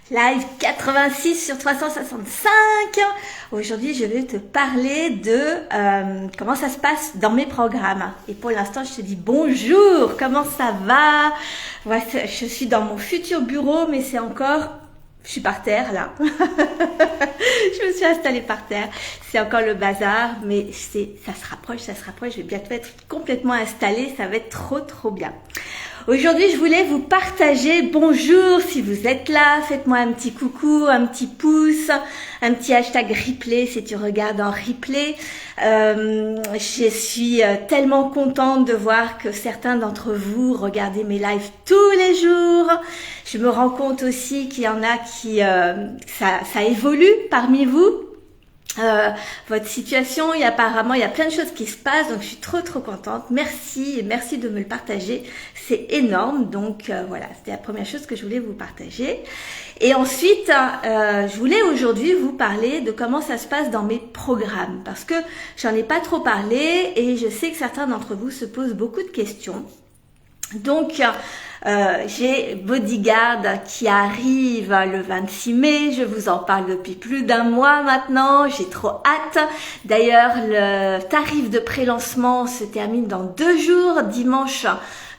Live 86 sur 365. Aujourd'hui, je vais te parler de comment ça se passe dans mes programmes. Et pour l'instant, je te dis bonjour, comment ça va? Ouais, je suis dans mon futur bureau, mais c'est encore... Je suis par terre, là. Je me suis installée par terre. C'est encore le bazar, mais ça se rapproche. Je vais bientôt être complètement installée. Ça va être trop bien. Aujourd'hui, je voulais vous partager, bonjour, si vous êtes là, faites-moi un petit coucou, un petit pouce, un petit hashtag replay si tu regardes en replay. Je suis tellement contente de voir que certains d'entre vous regardez mes lives tous les jours. Je me rends compte aussi qu'il y en a qui, ça évolue parmi vous. Votre situation, apparemment il y a plein de choses qui se passent, donc je suis trop contente. Merci et merci de me le partager, c'est énorme. Donc voilà, c'était la première chose que je voulais vous partager. Et ensuite, je voulais aujourd'hui vous parler de comment ça se passe dans mes programmes, parce que j'en ai pas trop parlé et je sais que certains d'entre vous se posent beaucoup de questions. Donc j'ai Bodyguard qui arrive le 26 mai, je vous en parle depuis plus d'un mois maintenant, j'ai trop hâte. D'ailleurs, le tarif de pré-lancement se termine dans 2 jours, dimanche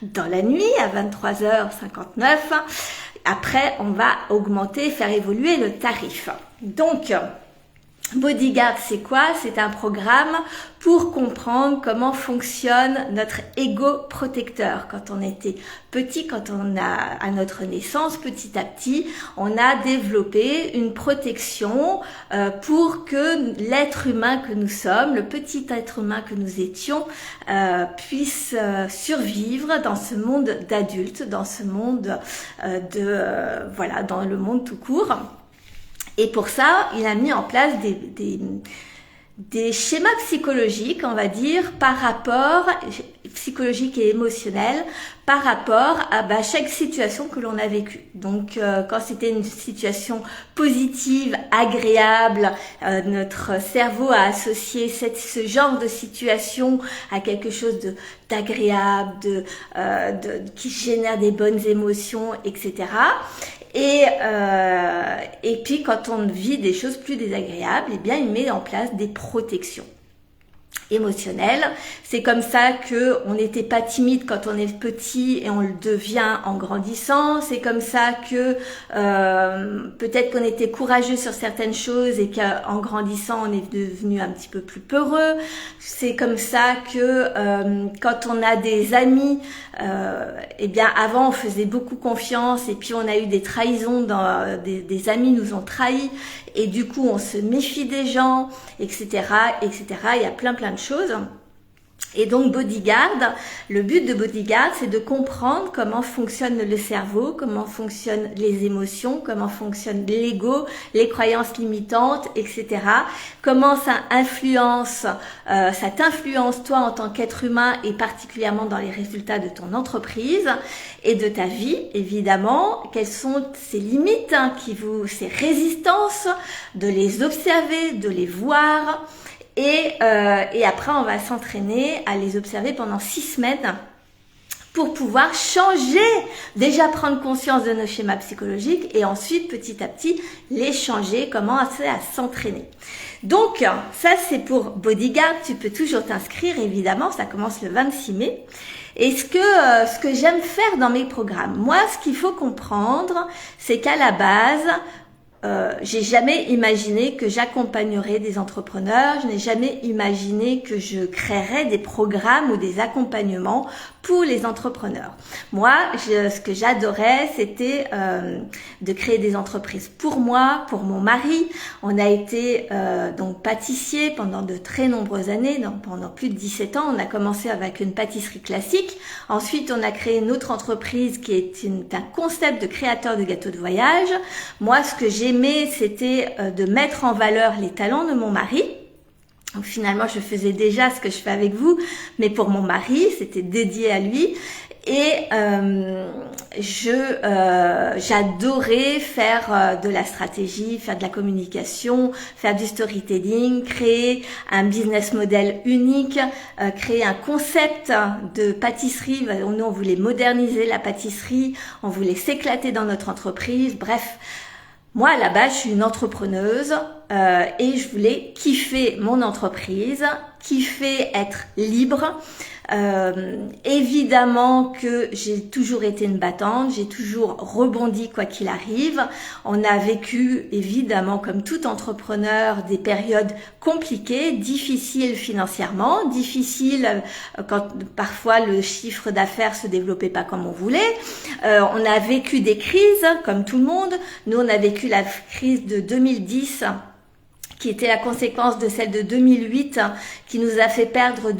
dans la nuit à 23h59. Après, on va augmenter, faire évoluer le tarif. Donc, Bodyguard, c'est quoi? C'est un programme pour comprendre comment fonctionne notre ego protecteur. Quand on était petit, quand on a à notre naissance, petit à petit, on a développé une protection pour que l'être humain que nous sommes, le petit être humain que nous étions, puisse survivre dans ce monde d'adultes, dans ce monde voilà, dans le monde tout court. Et pour ça, il a mis en place des schémas psychologiques, on va dire, psychologiques et émotionnels, par rapport à chaque situation que l'on a vécue. Donc, quand c'était une situation positive, agréable, notre cerveau a associé ce genre de situation à quelque chose d'agréable, qui génère des bonnes émotions, etc. Et puis quand on vit des choses plus désagréables, eh bien il met en place des protections émotionnelles. C'est comme ça que on n'était pas timide quand on est petit et on le devient en grandissant. C'est comme ça que peut-être qu'on était courageux sur certaines choses et qu'en grandissant on est devenu un petit peu plus peureux. C'est comme ça que quand on a des amis, eh bien avant on faisait beaucoup confiance et puis on a eu des trahisons, des amis nous ont trahis et du coup on se méfie des gens, etc. Il y a plein de choses. Et donc Bodyguard, le but de Bodyguard, c'est de comprendre comment fonctionne le cerveau, comment fonctionnent les émotions, comment fonctionne l'ego, les croyances limitantes, etc. Comment ça t'influence toi en tant qu'être humain et particulièrement dans les résultats de ton entreprise et de ta vie, évidemment. Quelles sont ces limites, ces résistances, de les observer, de les voir. Et après, on va s'entraîner à les observer pendant 6 semaines pour pouvoir changer, déjà prendre conscience de nos schémas psychologiques et ensuite, petit à petit, les changer, commencer à s'entraîner. Donc, ça, c'est pour Bodyguard. Tu peux toujours t'inscrire, évidemment. Ça commence le 26 mai. Et ce que j'aime faire dans mes programmes, moi, ce qu'il faut comprendre, c'est qu'à la base, j'ai jamais imaginé que j'accompagnerais des entrepreneurs, je n'ai jamais imaginé que je créerais des programmes ou des accompagnements pour les entrepreneurs. Moi, ce que j'adorais, c'était de créer des entreprises pour moi, pour mon mari. On a été donc pâtissier pendant de très nombreuses années, donc pendant plus de 17 ans. On a commencé avec une pâtisserie classique. Ensuite, on a créé une autre entreprise qui est un concept de créateur de gâteaux de voyage. Moi, ce que j'aimais, c'était de mettre en valeur les talents de mon mari. Donc finalement, je faisais déjà ce que je fais avec vous, mais pour mon mari, c'était dédié à lui. Et j'adorais faire de la stratégie, faire de la communication, faire du storytelling, créer un business model unique, créer un concept de pâtisserie. Nous, on voulait moderniser la pâtisserie, on voulait s'éclater dans notre entreprise. Bref, Moi, à la base, je suis une entrepreneuse et je voulais kiffer mon entreprise, kiffer être libre. Évidemment que j'ai toujours été une battante, j'ai toujours rebondi quoi qu'il arrive. On a vécu, évidemment, comme tout entrepreneur, des périodes compliquées, difficiles financièrement, difficiles quand parfois le chiffre d'affaires se développait pas comme on voulait. On a vécu des crises, comme tout le monde. Nous, on a vécu la crise de 2010, qui était la conséquence de celle de 2008, qui nous a fait perdre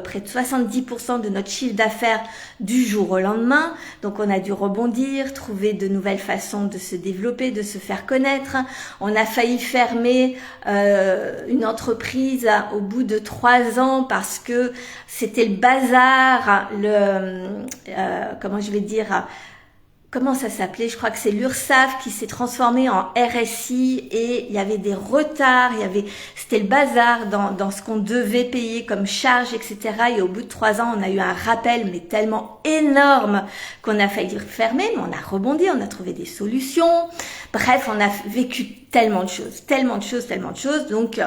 près de 70% de notre chiffre d'affaires du jour au lendemain. Donc on a dû rebondir, trouver de nouvelles façons de se développer, de se faire connaître. On a failli fermer une entreprise au bout de 3 ans parce que c'était le bazar, comment ça s'appelait? Je crois que c'est l'URSSAF qui s'est transformé en RSI et il y avait des retards, c'était le bazar dans ce qu'on devait payer comme charge, etc. Et au bout de 3 ans, on a eu un rappel, mais tellement énorme qu'on a failli fermer, mais on a rebondi, on a trouvé des solutions. Bref, on a vécu tellement de choses. Donc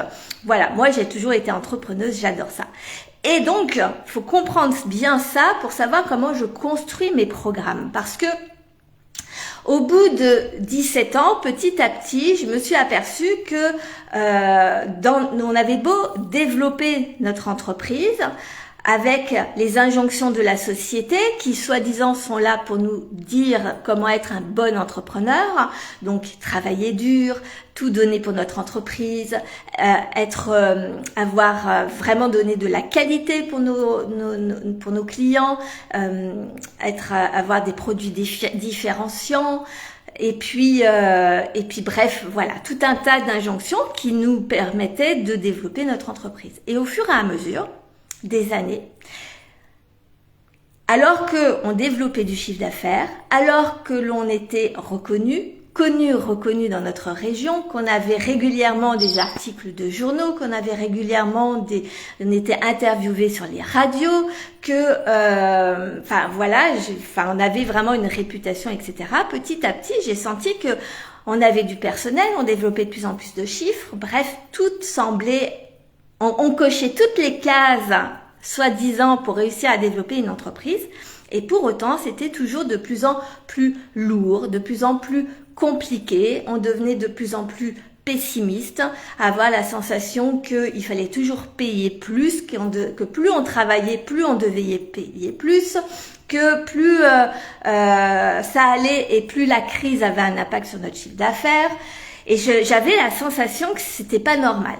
voilà, moi j'ai toujours été entrepreneuse, j'adore ça. Et donc, il faut comprendre bien ça pour savoir comment je construis mes programmes. Parce que au bout de 17 ans, petit à petit, je me suis aperçue que on avait beau développer notre entreprise avec les injonctions de la société qui, soi-disant, sont là pour nous dire comment être un bon entrepreneur, donc travailler dur, tout donner pour notre entreprise, avoir vraiment donné de la qualité pour nos clients, avoir des produits différenciants. Et puis bref, voilà, tout un tas d'injonctions qui nous permettaient de développer notre entreprise. Et au fur et à mesure des années, alors que on développait du chiffre d'affaires, alors que l'on était reconnu dans notre région, qu'on avait régulièrement des articles de journaux, qu'on avait régulièrement on était interviewé sur les radios, on avait vraiment une réputation, etc. Petit à petit, j'ai senti que on avait du personnel, on développait de plus en plus de chiffres. Bref, tout semblait on cochait toutes les cases, soi-disant, pour réussir à développer une entreprise. Et pour autant, c'était toujours de plus en plus lourd, de plus en plus compliqué. On devenait de plus en plus pessimiste, avoir la sensation qu'il fallait toujours payer plus, que plus on travaillait, plus on devait payer plus, que plus ça allait et plus la crise avait un impact sur notre chiffre d'affaires. Et j'avais la sensation que c'était pas normal.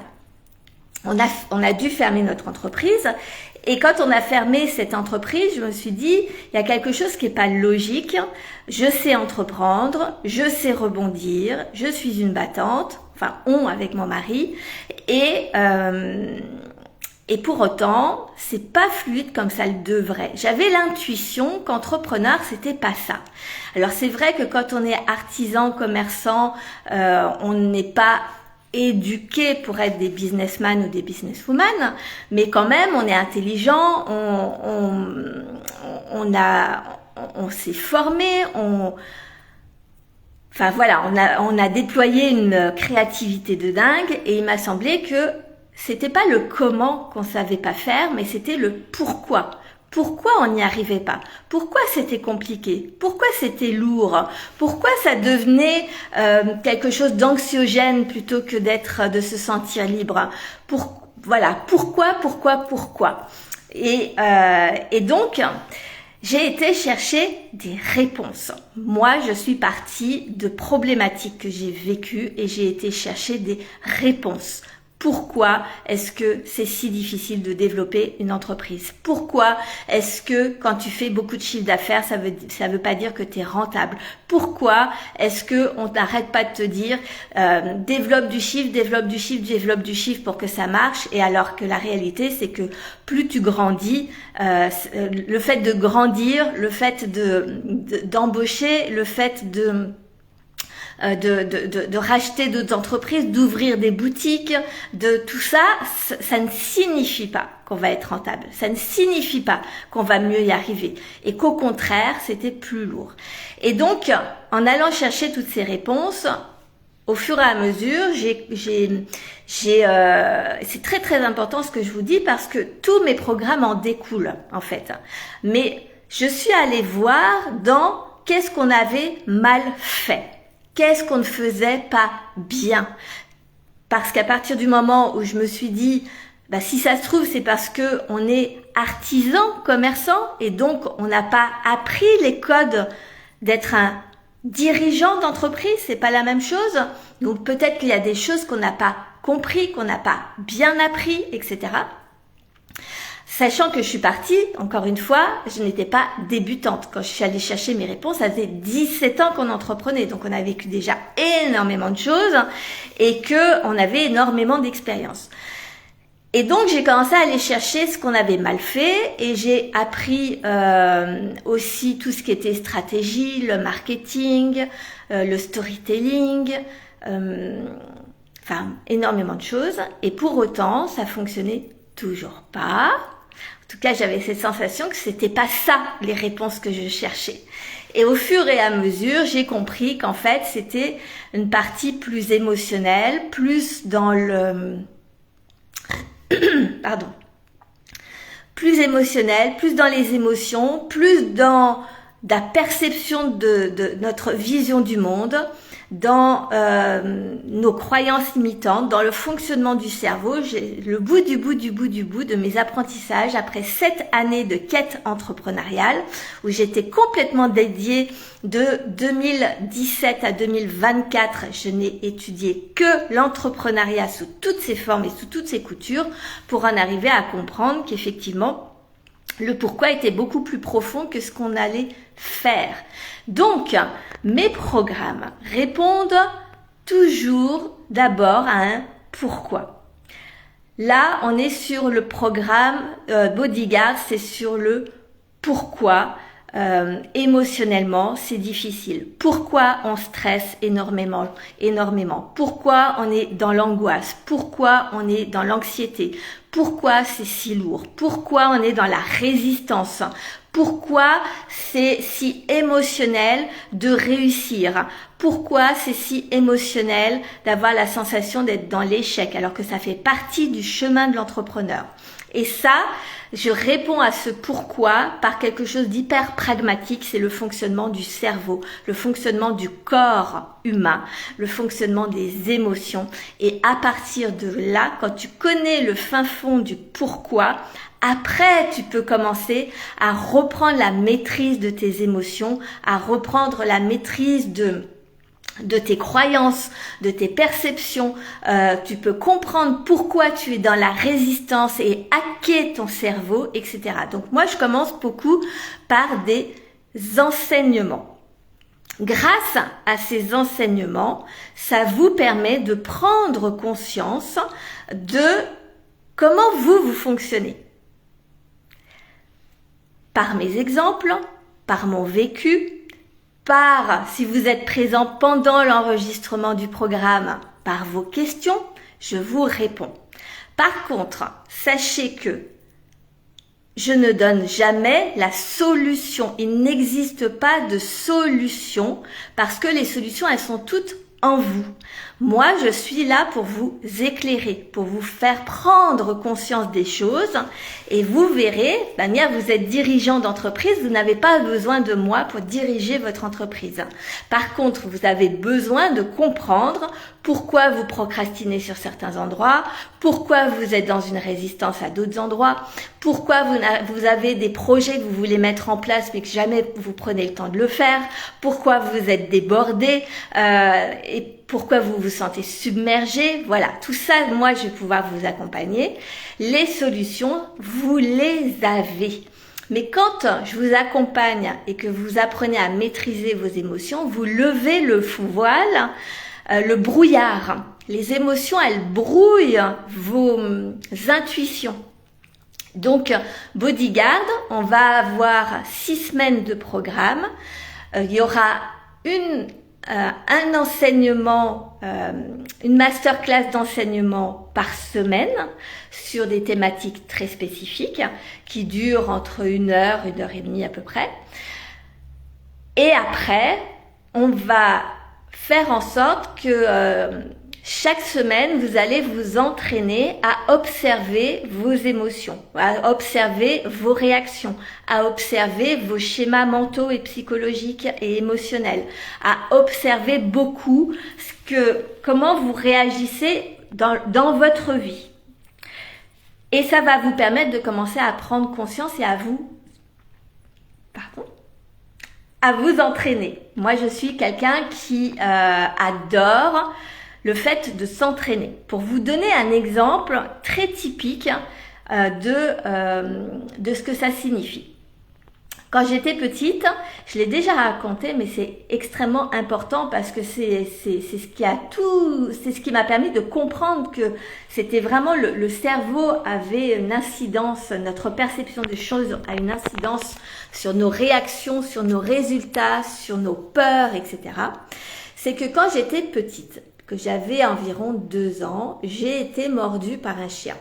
On a dû fermer notre entreprise. Et quand on a fermé cette entreprise, je me suis dit, il y a quelque chose qui est pas logique. Je sais entreprendre, je sais rebondir, je suis une battante, avec mon mari. Et pour autant, c'est pas fluide comme ça le devrait. J'avais l'intuition qu'entrepreneur, c'était pas ça. Alors c'est vrai que quand on est artisan, commerçant, on n'est pas éduqués pour être des businessmen ou des businesswomen, mais quand même on est intelligent, on s'est formé, on a déployé une créativité de dingue et il m'a semblé que c'était pas le comment qu'on savait pas faire, mais c'était le pourquoi. Pourquoi on n'y arrivait pas? Pourquoi c'était compliqué? Pourquoi c'était lourd? Pourquoi ça devenait quelque chose d'anxiogène plutôt que de se sentir libre? Pourquoi? Et donc, j'ai été chercher des réponses. Moi, je suis partie de problématiques que j'ai vécues et j'ai été chercher des réponses. Pourquoi est-ce que c'est si difficile de développer une entreprise? Pourquoi est-ce que quand tu fais beaucoup de chiffre d'affaires, ça veut pas dire que tu es rentable? Pourquoi est-ce que on n'arrête pas de te dire développe du chiffre pour que ça marche, et alors que la réalité c'est que plus tu grandis, le fait de grandir, le fait d'embaucher, le fait de racheter d'autres entreprises, d'ouvrir des boutiques, de tout ça, ça ne signifie pas qu'on va être rentable. Ça ne signifie pas qu'on va mieux y arriver. Et qu'au contraire, c'était plus lourd. Et donc, en allant chercher toutes ces réponses, au fur et à mesure, c'est très très important ce que je vous dis parce que tous mes programmes en découlent en fait. Mais je suis allée voir dans qu'est-ce qu'on avait mal fait, qu'est-ce qu'on ne faisait pas bien. Parce qu'à partir du moment où je me suis dit, si ça se trouve, c'est parce que on est artisan, commerçant, et donc on n'a pas appris les codes d'être un dirigeant d'entreprise, c'est pas la même chose. Donc peut-être qu'il y a des choses qu'on n'a pas compris, qu'on n'a pas bien appris, etc. Sachant que je suis partie, encore une fois, je n'étais pas débutante. Quand je suis allée chercher mes réponses, ça faisait 17 ans qu'on entreprenait. Donc on a vécu déjà énormément de choses et qu'on avait énormément d'expérience. Et donc, j'ai commencé à aller chercher ce qu'on avait mal fait et j'ai appris aussi tout ce qui était stratégie, le marketing, le storytelling, énormément de choses. Et pour autant, ça fonctionnait toujours pas. En tout cas, j'avais cette sensation que c'était pas ça les réponses que je cherchais. Et au fur et à mesure, j'ai compris qu'en fait, c'était une partie plus émotionnelle, plus dans le... plus émotionnel, plus dans les émotions, plus dans la perception de notre vision du monde, dans nos croyances limitantes, dans le fonctionnement du cerveau. J'ai le bout de mes apprentissages après 7 années de quête entrepreneuriale où j'étais complètement dédiée de 2017 à 2024. Je n'ai étudié que l'entrepreneuriat sous toutes ses formes et sous toutes ses coutures pour en arriver à comprendre qu'effectivement, le pourquoi était beaucoup plus profond que ce qu'on allait faire. Donc, mes programmes répondent toujours d'abord à un pourquoi. Là, on est sur le programme Bodyguard, c'est sur le pourquoi. Émotionnellement, c'est difficile. Pourquoi on stresse énormément? Pourquoi on est dans l'angoisse? Pourquoi on est dans l'anxiété? Pourquoi c'est si lourd? Pourquoi on est dans la résistance? Pourquoi c'est si émotionnel de réussir? Pourquoi c'est si émotionnel d'avoir la sensation d'être dans l'échec alors que ça fait partie du chemin de l'entrepreneur? Et ça, je réponds à ce pourquoi par quelque chose d'hyper pragmatique, c'est le fonctionnement du cerveau, le fonctionnement du corps humain, le fonctionnement des émotions. Et à partir de là, quand tu connais le fin fond du pourquoi, après, tu peux commencer à reprendre la maîtrise de tes émotions, à reprendre la maîtrise de tes croyances, de tes perceptions. Tu peux comprendre pourquoi tu es dans la résistance et hacker ton cerveau, etc. Donc moi, je commence beaucoup par des enseignements. Grâce à ces enseignements, ça vous permet de prendre conscience de comment vous fonctionnez. Par mes exemples, par mon vécu, si vous êtes présent pendant l'enregistrement du programme, par vos questions, je vous réponds. Par contre, sachez que je ne donne jamais la solution. Il n'existe pas de solution parce que les solutions, elles sont toutes en vous. Moi, je suis là pour vous éclairer, pour vous faire prendre conscience des choses et vous verrez, vous êtes dirigeant d'entreprise, vous n'avez pas besoin de moi pour diriger votre entreprise. Par contre, vous avez besoin de comprendre pourquoi vous procrastinez sur certains endroits, pourquoi vous êtes dans une résistance à d'autres endroits, pourquoi vous avez des projets que vous voulez mettre en place mais que jamais vous prenez le temps de le faire, pourquoi vous êtes débordé et pourquoi vous vous sentez submergé. Voilà, tout ça, moi, je vais pouvoir vous accompagner. Les solutions, vous les avez. Mais quand je vous accompagne et que vous apprenez à maîtriser vos émotions, vous levez le voile, le brouillard. Les émotions, elles brouillent vos intuitions. Donc, Bodyguard, on va avoir 6 semaines de programme. Il y aura un enseignement, une masterclass d'enseignement par semaine sur des thématiques très spécifiques qui durent entre 1 heure, 1 heure et demie à peu près. Et après, on va faire en sorte que chaque semaine, vous allez vous entraîner à observer vos émotions, à observer vos réactions, à observer vos schémas mentaux et psychologiques et émotionnels, à observer beaucoup comment vous réagissez dans votre vie. Et ça va vous permettre de commencer à prendre conscience et à vous entraîner. Moi, je suis quelqu'un qui adore le fait de s'entraîner. Pour vous donner un exemple très typique de ce que ça signifie. Quand j'étais petite, je l'ai déjà raconté, mais c'est extrêmement important parce que c'est ce qui m'a permis de comprendre que c'était vraiment le cerveau avait une incidence, notre perception des choses a une incidence sur nos réactions, sur nos résultats, sur nos peurs, etc. C'est que quand j'étais petite, que j'avais environ 2 ans, j'ai été mordue par un chien.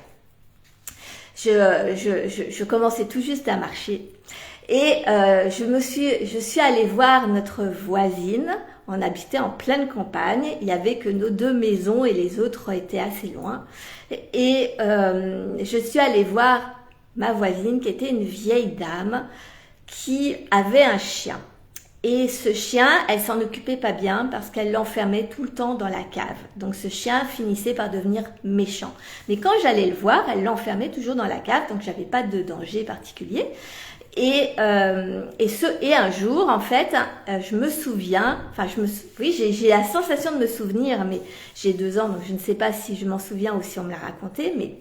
Je commençais tout juste à marcher et je suis allée voir notre voisine. On habitait en pleine campagne, il y avait que nos 2 maisons et les autres étaient assez loin. Et je suis allée voir ma voisine qui était une vieille dame qui avait un chien. Et ce chien, elle s'en occupait pas bien parce qu'elle l'enfermait tout le temps dans la cave. Donc ce chien finissait par devenir méchant. Mais quand j'allais le voir, elle l'enfermait toujours dans la cave, donc j'avais pas de danger particulier. Et un jour, en fait, je me souviens, j'ai la sensation de me souvenir, mais j'ai 2 ans, donc je ne sais pas si je m'en souviens ou si on me l'a raconté, mais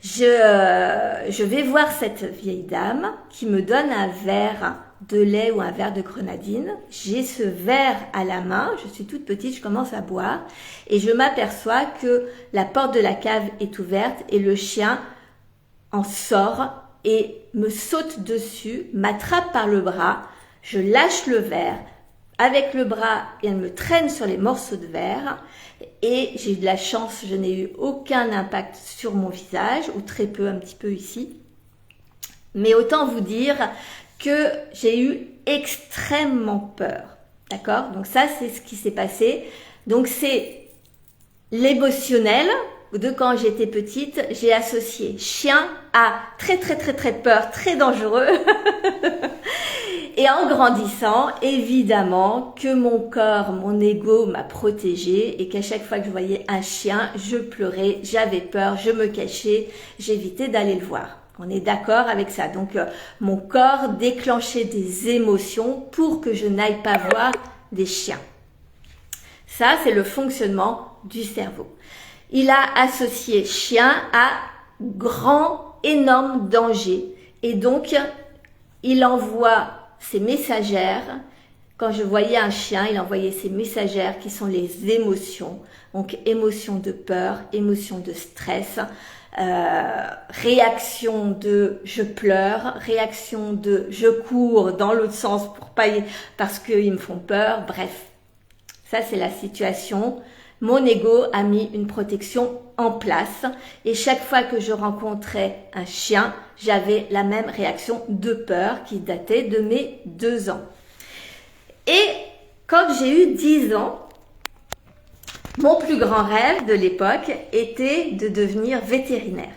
je vais voir cette vieille dame qui me donne un verre de lait ou un verre de grenadine. J'ai ce verre à la main, je suis toute petite, je commence à boire et je m'aperçois que la porte de la cave est ouverte et le chien en sort et me saute dessus, m'attrape par le bras, je lâche le verre. Avec le bras, elle me traîne sur les morceaux de verre et j'ai eu de la chance, je n'ai eu aucun impact sur mon visage, ou très peu, un petit peu ici. Mais autant vous dire que j'ai eu extrêmement peur. D'accord? Donc ça, c'est ce qui s'est passé. Donc c'est l'émotionnel de quand j'étais petite, j'ai associé chien à très très très très peur, très dangereux. Et en grandissant, évidemment que mon corps, mon ego m'a protégée et qu'à chaque fois que je voyais un chien, je pleurais, j'avais peur, je me cachais, j'évitais d'aller le voir. On est d'accord avec ça. Donc, mon corps déclenchait des émotions pour que je n'aille pas voir des chiens. Ça, c'est le fonctionnement du cerveau. Il a associé chien à grand, énorme danger. Et donc, il envoie ses messagères. Quand je voyais un chien, il envoyait ses messagères qui sont les émotions. Donc, émotions de peur, émotions de stress, réaction de je pleure, réaction de je cours dans l'autre sens parce qu'ils me font peur. Bref, ça c'est la situation. Mon ego a mis une protection en place et chaque fois que je rencontrais un chien, j'avais la même réaction de peur qui datait de mes 2 ans. Et quand j'ai eu 10 ans, mon plus grand rêve de l'époque était de devenir vétérinaire.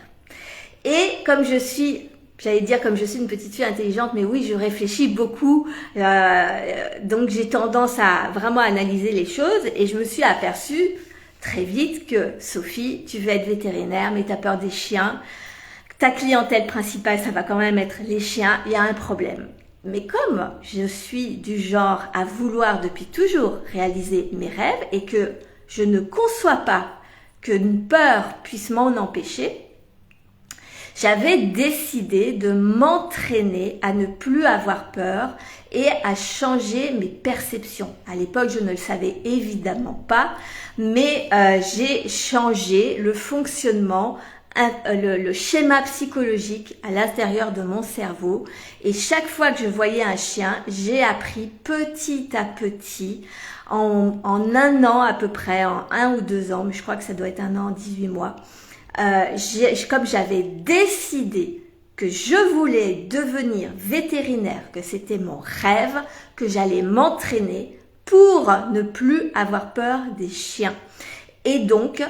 Et comme je suis une petite fille intelligente, mais oui, je réfléchis beaucoup, donc j'ai tendance à vraiment analyser les choses et je me suis aperçue très vite que Sophie, tu veux être vétérinaire, mais tu as peur des chiens. Ta clientèle principale, ça va quand même être les chiens, il y a un problème. Mais comme je suis du genre à vouloir depuis toujours réaliser mes rêves et que je ne conçois pas qu'une peur puisse m'en empêcher, j'avais décidé de m'entraîner à ne plus avoir peur et à changer mes perceptions. À l'époque, je ne le savais évidemment pas, mais j'ai changé le fonctionnement le schéma psychologique à l'intérieur de mon cerveau. Et chaque fois que je voyais un chien, j'ai appris petit à petit, en un an à peu près, en 1 ou 2 ans, mais je crois que ça doit être 1 an, 18 mois, comme j'avais décidé que je voulais devenir vétérinaire, que c'était mon rêve, que j'allais m'entraîner pour ne plus avoir peur des chiens. Et donc,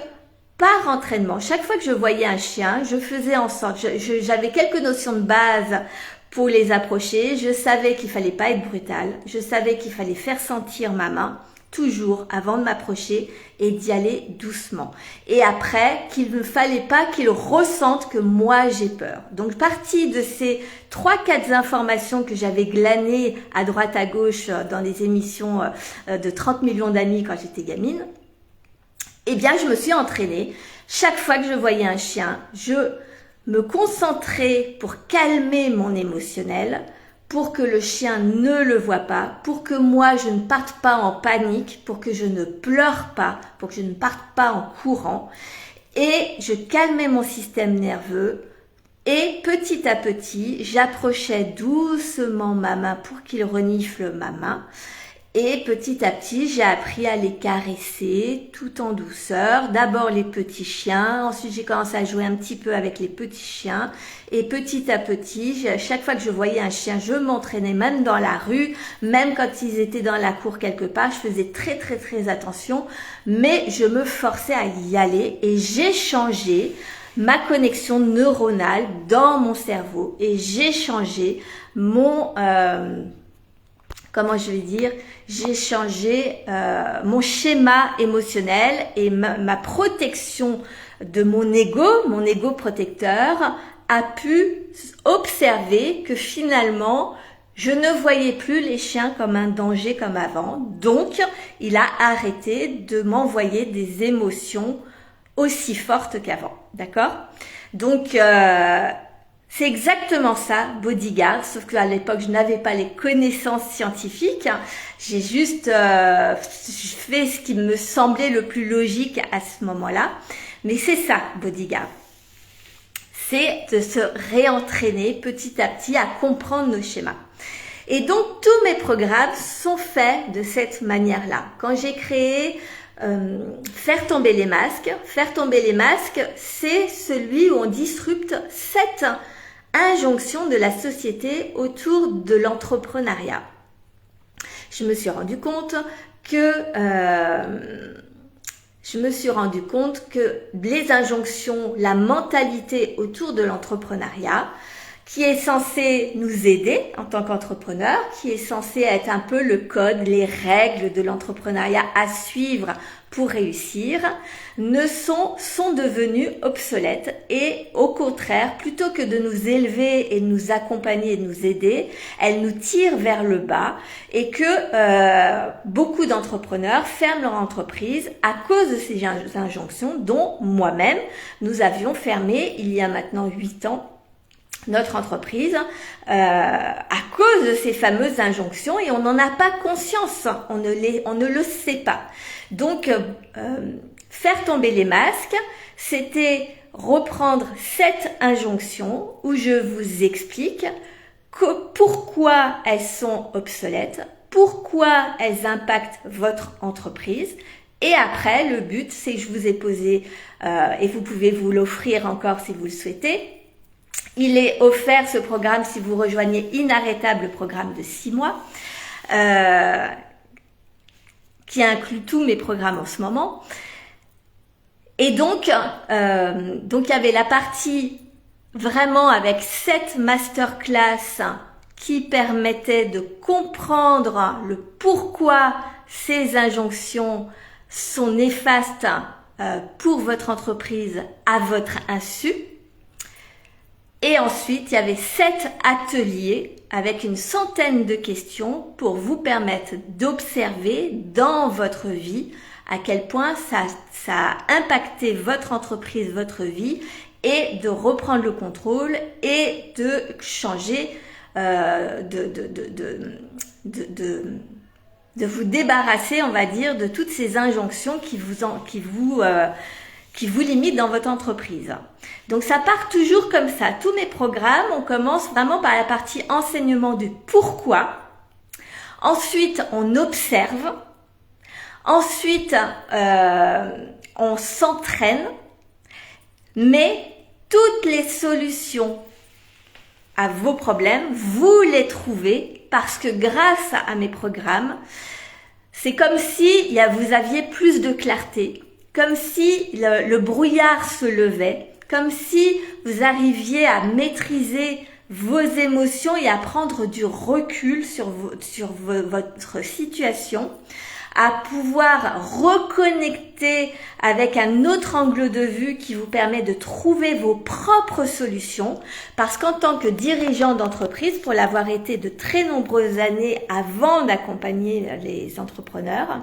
par entraînement, chaque fois que je voyais un chien, je faisais en sorte, j'avais quelques notions de base pour les approcher. Je savais qu'il fallait pas être brutal, je savais qu'il fallait faire sentir ma main, toujours avant de m'approcher, et d'y aller doucement. Et après, qu'il ne fallait pas qu'il ressente que moi j'ai peur. Donc, partie de ces 3-4 informations que j'avais glanées à droite à gauche dans les émissions de 30 millions d'amis quand j'étais gamine, eh bien, je me suis entraînée. Chaque fois que je voyais un chien, je me concentrais pour calmer mon émotionnel, pour que le chien ne le voie pas, pour que moi je ne parte pas en panique, pour que je ne pleure pas, pour que je ne parte pas en courant. Et je calmais mon système nerveux et petit à petit, j'approchais doucement ma main pour qu'il renifle ma main. Et petit à petit, j'ai appris à les caresser tout en douceur. D'abord les petits chiens, ensuite j'ai commencé à jouer un petit peu avec les petits chiens. Et petit à petit, chaque fois que je voyais un chien, je m'entraînais même dans la rue, même quand ils étaient dans la cour quelque part. Je faisais très très très attention, mais je me forçais à y aller et j'ai changé ma connexion neuronale dans mon cerveau et j'ai changé j'ai changé mon schéma émotionnel et ma protection de mon ego protecteur a pu observer que finalement, je ne voyais plus les chiens comme un danger comme avant. Donc, il a arrêté de m'envoyer des émotions aussi fortes qu'avant. D'accord ? Donc, c'est exactement ça, Bodyguard, sauf qu'à l'époque, je n'avais pas les connaissances scientifiques. J'ai juste fait ce qui me semblait le plus logique à ce moment-là. Mais c'est ça, Bodyguard. C'est de se réentraîner petit à petit à comprendre nos schémas. Et donc, tous mes programmes sont faits de cette manière-là. Quand j'ai créé Faire tomber les masques, c'est celui où on disrupte 7 injonction de la société autour de l'entrepreneuriat. Je me suis rendu compte que les injonctions, la mentalité autour de l'entrepreneuriat, qui est censée nous aider en tant qu'entrepreneur, qui est censée être un peu le code, les règles de l'entrepreneuriat à suivre pour réussir, sont devenues obsolètes et au contraire, plutôt que de nous élever et de nous accompagner et de nous aider, elles nous tirent vers le bas et que beaucoup d'entrepreneurs ferment leur entreprise à cause de ces injonctions dont moi-même, nous avions fermé il y a maintenant 8 ans notre entreprise à cause de ces fameuses injonctions et on n'en a pas conscience, on ne le sait pas. Donc, faire tomber les masques, c'était reprendre cette injonction où je vous explique pourquoi elles sont obsolètes, pourquoi elles impactent votre entreprise. Et après, le but, c'est que je vous ai posé, et vous pouvez vous l'offrir encore si vous le souhaitez. Il est offert, ce programme, si vous rejoignez Inarrêtable, le programme de 6 mois, qui inclut tous mes programmes en ce moment. Et donc, il y avait la partie vraiment avec 7 masterclass qui permettaient de comprendre le pourquoi ces injonctions sont néfastes pour votre entreprise à votre insu. Et ensuite, il y avait 7 ateliers avec une centaine de questions pour vous permettre d'observer dans votre vie à quel point ça a impacté votre entreprise, votre vie, et de reprendre le contrôle et de changer, de vous débarrasser, on va dire, de toutes ces injonctions qui qui vous limitent dans votre entreprise. Donc ça part toujours comme ça. Tous mes programmes, on commence vraiment par la partie enseignement du pourquoi. Ensuite, on observe. Ensuite, on s'entraîne. Mais toutes les solutions à vos problèmes, vous les trouvez parce que grâce à mes programmes, c'est comme si vous aviez plus de clarté, comme si le brouillard se levait, comme si vous arriviez à maîtriser vos émotions et à prendre du recul sur votre situation, à pouvoir reconnecter avec un autre angle de vue qui vous permet de trouver vos propres solutions. Parce qu'en tant que dirigeant d'entreprise, pour l'avoir été de très nombreuses années avant d'accompagner les entrepreneurs,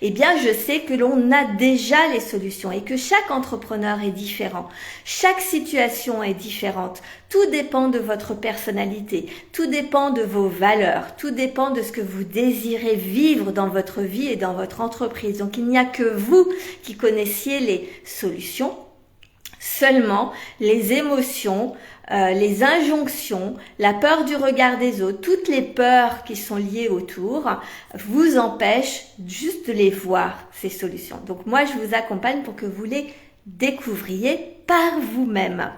eh bien, je sais que l'on a déjà les solutions et que chaque entrepreneur est différent. Chaque situation est différente. Tout dépend de votre personnalité, tout dépend de vos valeurs, tout dépend de ce que vous désirez vivre dans votre vie et dans votre entreprise. Donc, il n'y a que vous qui connaissiez les solutions, seulement les émotions, les injonctions, la peur du regard des autres, toutes les peurs qui sont liées autour vous empêchent juste de les voir, ces solutions. Donc, moi, je vous accompagne pour que vous les découvriez par vous-même.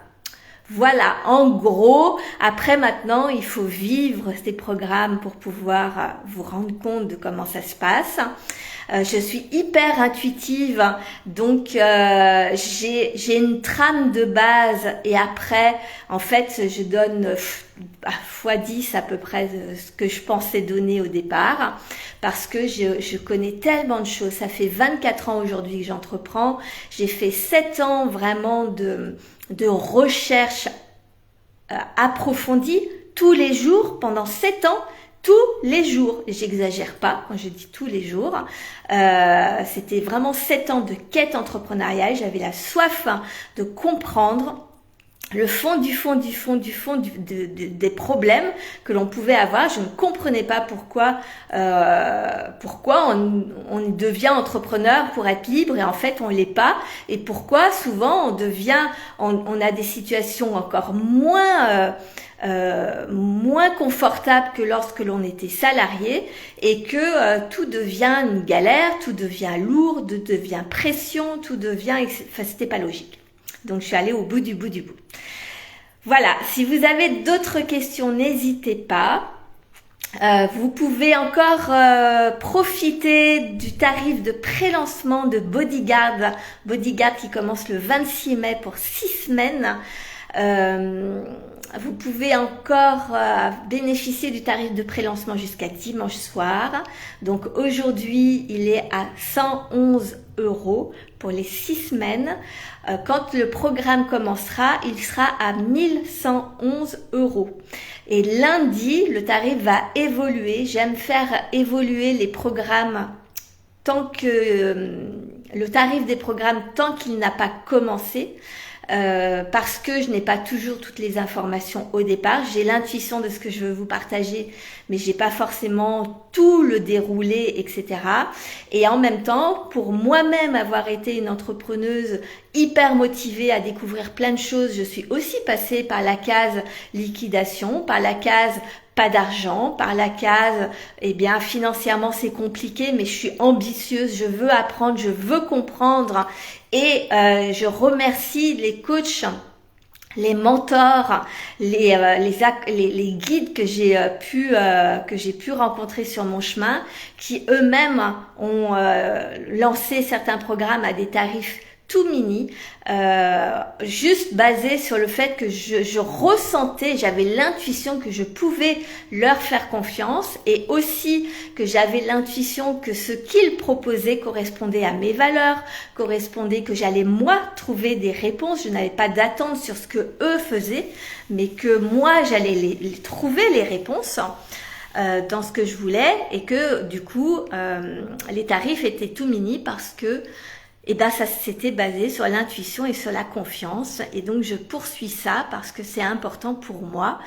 Voilà, en gros, après maintenant, il faut vivre ces programmes pour pouvoir vous rendre compte de comment ça se passe. Je suis hyper intuitive, donc j'ai une trame de base et après, en fait, je donne x10 à peu près ce que je pensais donner au départ parce que je connais tellement de choses. Ça fait 24 ans aujourd'hui que j'entreprends. J'ai fait 7 ans vraiment de recherche approfondie tous les jours pendant 7 ans. Tous les jours, j'exagère pas quand je dis tous les jours, c'était vraiment 7 ans de quête entrepreneuriale, j'avais la soif de comprendre le fond du fond des problèmes que l'on pouvait avoir. Je ne comprenais pas pourquoi on devient entrepreneur pour être libre et en fait on l'est pas, et pourquoi souvent on a des situations encore moins confortable que lorsque l'on était salarié et que tout devient une galère, tout devient lourd, tout devient pression, tout devient... Enfin, c'était pas logique. Donc, je suis allée au bout du bout. Voilà, si vous avez d'autres questions, n'hésitez pas. Vous pouvez encore profiter du tarif de pré-lancement de Bodyguard qui commence le 26 mai pour 6 semaines. Vous pouvez encore bénéficier du tarif de prélancement jusqu'à dimanche soir. Donc aujourd'hui, il est à 111 € pour les 6 semaines. Quand le programme commencera, il sera à 1111 €. Et lundi, le tarif va évoluer. J'aime faire évoluer les programmes tant que le tarif des programmes tant qu'il n'a pas commencé. Parce que je n'ai pas toujours toutes les informations au départ. J'ai l'intuition de ce que je veux vous partager, mais j'ai pas forcément tout le déroulé, etc. Et en même temps, pour moi-même avoir été une entrepreneuse hyper motivée à découvrir plein de choses, je suis aussi passée par la case liquidation, par la case pas d'argent, par la case, financièrement c'est compliqué, mais je suis ambitieuse, je veux apprendre, je veux comprendre, et je remercie les coachs, les mentors, les guides que j'ai pu rencontrer sur mon chemin, qui eux-mêmes ont lancé certains programmes à des tarifs tout mini, juste basé sur le fait que je ressentais, j'avais l'intuition que je pouvais leur faire confiance, et aussi que j'avais l'intuition que ce qu'ils proposaient correspondait à mes valeurs, correspondait que j'allais moi trouver des réponses. Je n'avais pas d'attente sur ce que eux faisaient, mais que moi j'allais les trouver les réponses dans ce que je voulais, et que du coup les tarifs étaient tout mini parce que ça s'était basé sur l'intuition et sur la confiance. Et donc je poursuis ça parce que c'est important pour moi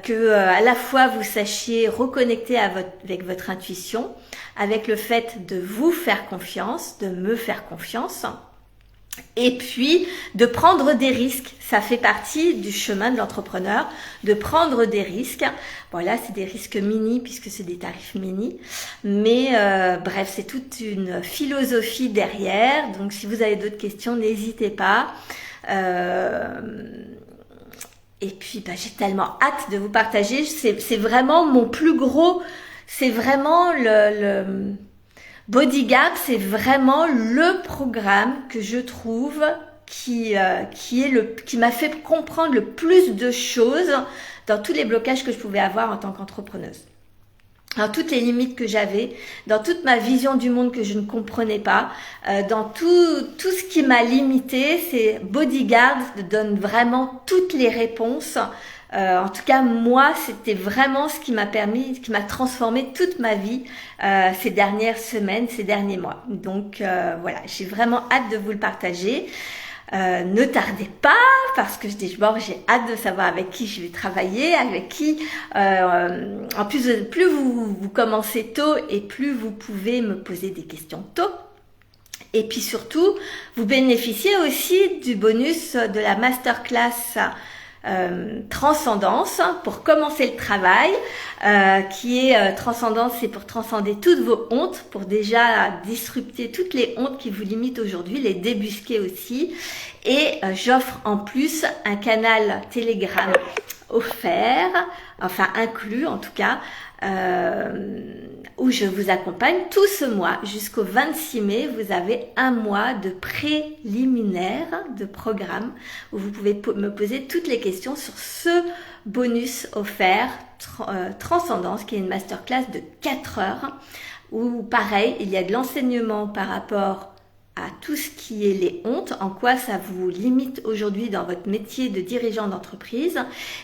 que à la fois vous sachiez reconnecter avec votre intuition, avec le fait de vous faire confiance, de me faire confiance, Et puis, de prendre des risques. Ça fait partie du chemin de l'entrepreneur, de prendre des risques. Bon, là, c'est des risques mini, puisque c'est des tarifs mini. Mais bref, c'est toute une philosophie derrière. Donc, si vous avez d'autres questions, n'hésitez pas. Et puis, j'ai tellement hâte de vous partager. C'est vraiment mon plus gros... C'est vraiment le Bodyguard, c'est vraiment le programme que je trouve qui m'a fait comprendre le plus de choses dans tous les blocages que je pouvais avoir en tant qu'entrepreneuse. Dans toutes les limites que j'avais, dans toute ma vision du monde que je ne comprenais pas, dans tout ce qui m'a limité, c'est Bodyguard donne vraiment toutes les réponses. En tout cas, moi, c'était vraiment ce qui m'a transformé toute ma vie ces dernières semaines, ces derniers mois. Donc voilà, j'ai vraiment hâte de vous le partager. Ne tardez pas parce que j'ai hâte de savoir avec qui je vais travailler, avec qui. En plus, plus vous commencez tôt et plus vous pouvez me poser des questions tôt. Et puis surtout, vous bénéficiez aussi du bonus de la masterclass Transcendance pour commencer le travail qui est Transcendance, c'est pour transcender toutes vos hontes, pour déjà disrupter toutes les hontes qui vous limitent aujourd'hui, les débusquer aussi. Et j'offre en plus un canal Telegram offert, enfin inclus en tout cas, où je vous accompagne tout ce mois jusqu'au 26 mai. Vous avez un mois de préliminaire de programme où vous pouvez me poser toutes les questions sur ce bonus offert Transcendance, qui est une masterclass de 4 heures où pareil, il y a de l'enseignement par rapport à tout ce qui est les hontes, en quoi ça vous limite aujourd'hui dans votre métier de dirigeant d'entreprise.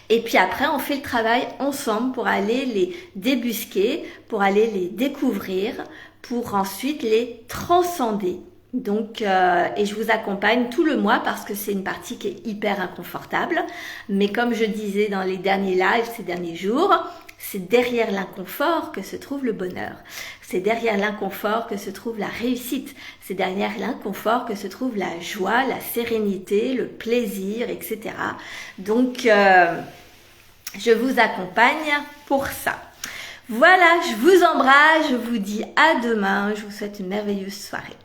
Et puis après, on fait le travail ensemble pour aller les débusquer, pour aller les découvrir, pour ensuite les transcender. Donc, et je vous accompagne tout le mois parce que c'est une partie qui est hyper inconfortable. Mais comme je disais dans les derniers lives ces derniers jours, c'est derrière l'inconfort que se trouve le bonheur. C'est derrière l'inconfort que se trouve la réussite. C'est derrière l'inconfort que se trouve la joie, la sérénité, le plaisir, etc. Donc, je vous accompagne pour ça. Voilà, je vous embrasse, je vous dis à demain. Je vous souhaite une merveilleuse soirée.